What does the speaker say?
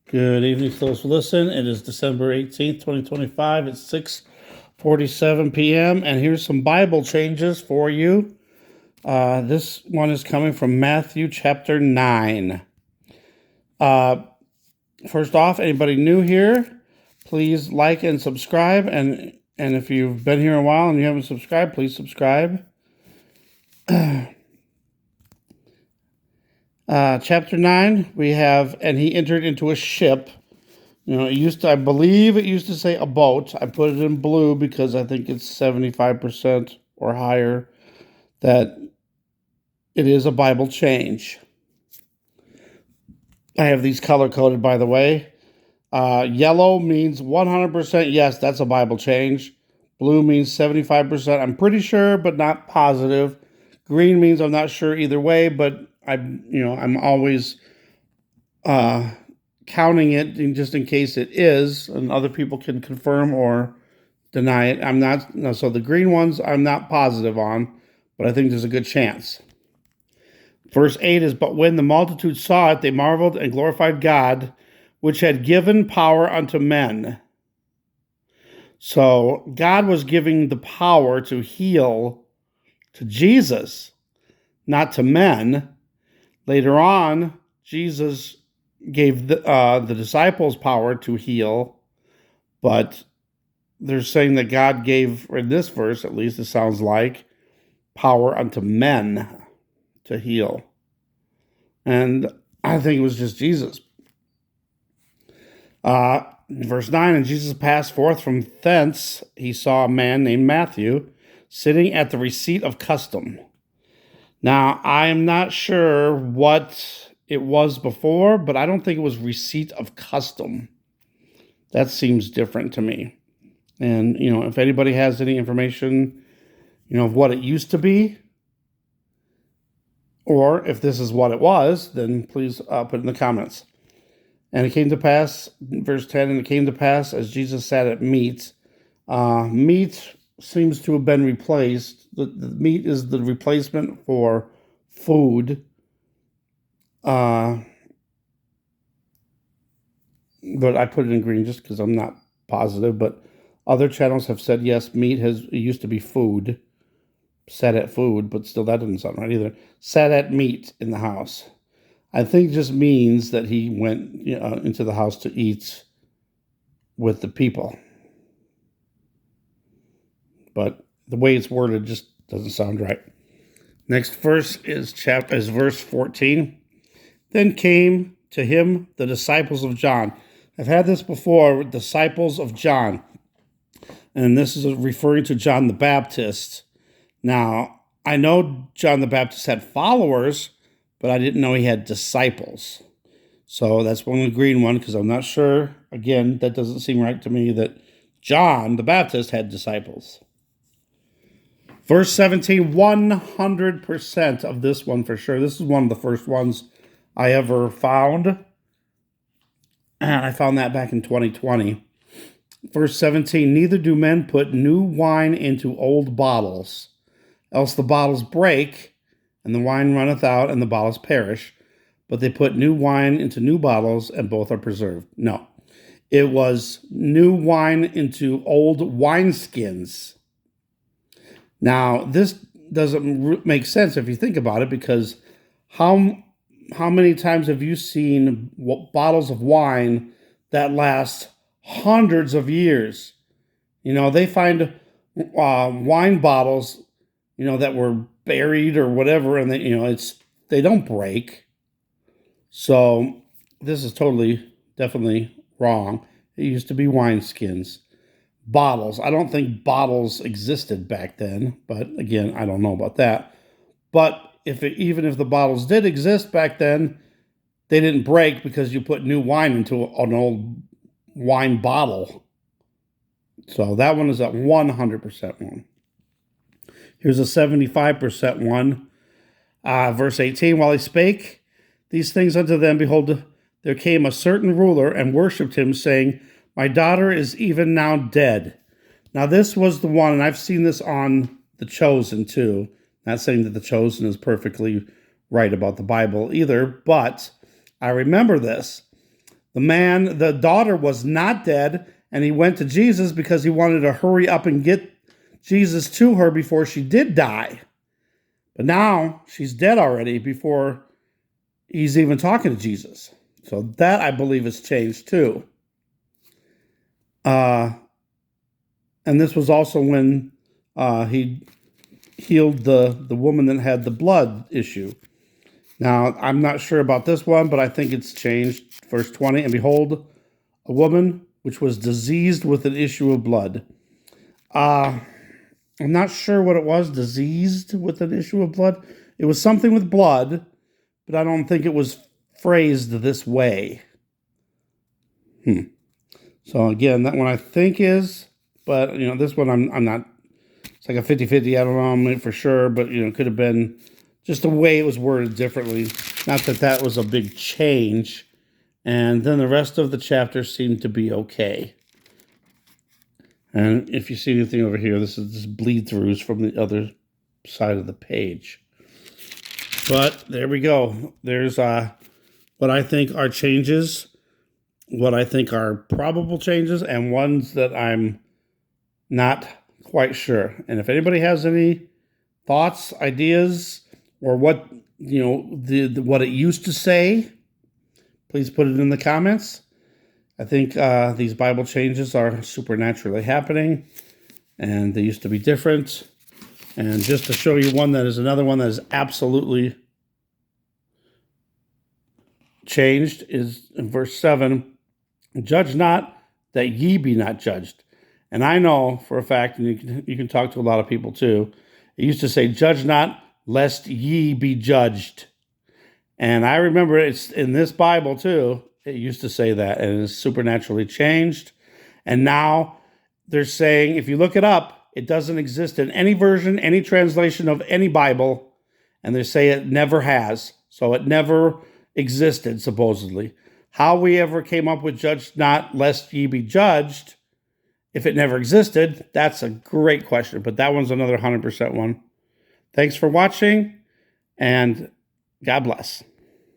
Good evening to those who listen. It is December 18th, 2025. It's 6:47 p.m. And here's some Bible changes for you. This one is coming from Matthew chapter 9. First off, anybody new here, please like and subscribe. And if you've been here a while and you haven't subscribed, please subscribe. Chapter 9, we have, and he entered into a ship. I believe it used to say a boat. I put it in blue because I think it's 75% or higher that it is a Bible change. I have these color coded, by the way. Yellow means 100% yes, that's a Bible change. Blue means 75%. I'm pretty sure, but not positive. Green means I'm not sure either way, but I'm always counting it just in case it is, and other people can confirm or deny it. I'm not. No, so the green ones I'm not positive on, but I think there's a good chance. Verse 8 is, "But when the multitude saw it, they marveled and glorified God, which had given power unto men." So God was giving the power to heal to Jesus, not to men. Later on, Jesus gave the disciples power to heal, but they're saying that God gave, in this verse at least, it sounds like, power unto men to heal. And I think it was just Jesus. Verse 9, "And Jesus passed forth from thence. He saw a man named Matthew sitting at the receipt of custom." Now, I'm not sure what it was before, but I don't think it was receipt of custom. That seems different to me. And, if anybody has any information, of what it used to be, or if this is what it was, then please put it in the comments. "And it came to pass," verse 10, "and it came to pass as Jesus sat at meat." Meat seems to have been replaced. The meat is the replacement for food. But I put it in green just because I'm not positive. But other channels have said, yes, meat it used to be food. Sat at food, but still that doesn't sound right either. Sat at meat in the house. I think it just means that he went into the house to eat with the people. But the way it's worded just doesn't sound right. Next verse is verse 14. "Then came to him the disciples of John." I've had this before, disciples of John. And this is referring to John the Baptist. Now, I know John the Baptist had followers, but I didn't know he had disciples. So that's one, the green one, because I'm not sure. Again, that doesn't seem right to me that John the Baptist had disciples. Verse 17, 100% of this one for sure. This is one of the first ones I ever found. I found that back in 2020. Verse 17, "Neither do men put new wine into old bottles, else the bottles break, and the wine runneth out, and the bottles perish. But they put new wine into new bottles, and both are preserved." No, it was new wine into old wineskins. Now, this doesn't make sense if you think about it, because how many times have you seen bottles of wine that last hundreds of years? They find wine bottles, that were buried or whatever, and they don't break. So this is definitely wrong. It used to be wineskins. Bottles. I don't think bottles existed back then, but again, I don't know about that. But even if the bottles did exist back then, they didn't break because you put new wine into an old wine bottle. So that one is at 100% one. Here's a 75% one. Verse 18, "While he spake these things unto them, behold, there came a certain ruler and worshipped him, saying, My daughter is even now dead." Now this was the one, and I've seen this on The Chosen too. Not saying that The Chosen is perfectly right about the Bible either, but I remember this. The daughter was not dead, and he went to Jesus because he wanted to hurry up and get Jesus to her before she did die. But now she's dead already before he's even talking to Jesus. So that, I believe, has changed too. And this was also when he healed the woman that had the blood issue. Now, I'm not sure about this one, but I think it's changed. Verse 20, and behold, a woman which was diseased with an issue of blood. I'm not sure what it was, diseased with an issue of blood. It was something with blood, but I don't think it was phrased this way. So again, that one I think is, but this one I'm not, it's like a 50-50, I don't know for sure, but it could have been just the way it was worded differently. Not that that was a big change. And then the rest of the chapter seemed to be okay. And if you see anything over here, this is just bleed-throughs from the other side of the page. But there we go. There's what I think are changes, what I think are probable changes, and ones that I'm not quite sure. And if anybody has any thoughts, ideas, or what what it used to say, please put it in the comments. I think these Bible changes are supernaturally happening, and they used to be different. And just to show you one that is another one that is absolutely changed is in verse 7, judge not that ye be not judged. And I know for a fact, and you can talk to a lot of people too, it used to say, judge not lest ye be judged. And I remember it's in this Bible too, it used to say that, and it's supernaturally changed. And now they're saying, if you look it up, it doesn't exist in any version, any translation of any Bible, and they say it never has. So it never existed, supposedly. How we ever came up with judge not lest ye be judged, if it never existed, that's a great question. But that one's another 100% one. Thanks for watching, and God bless.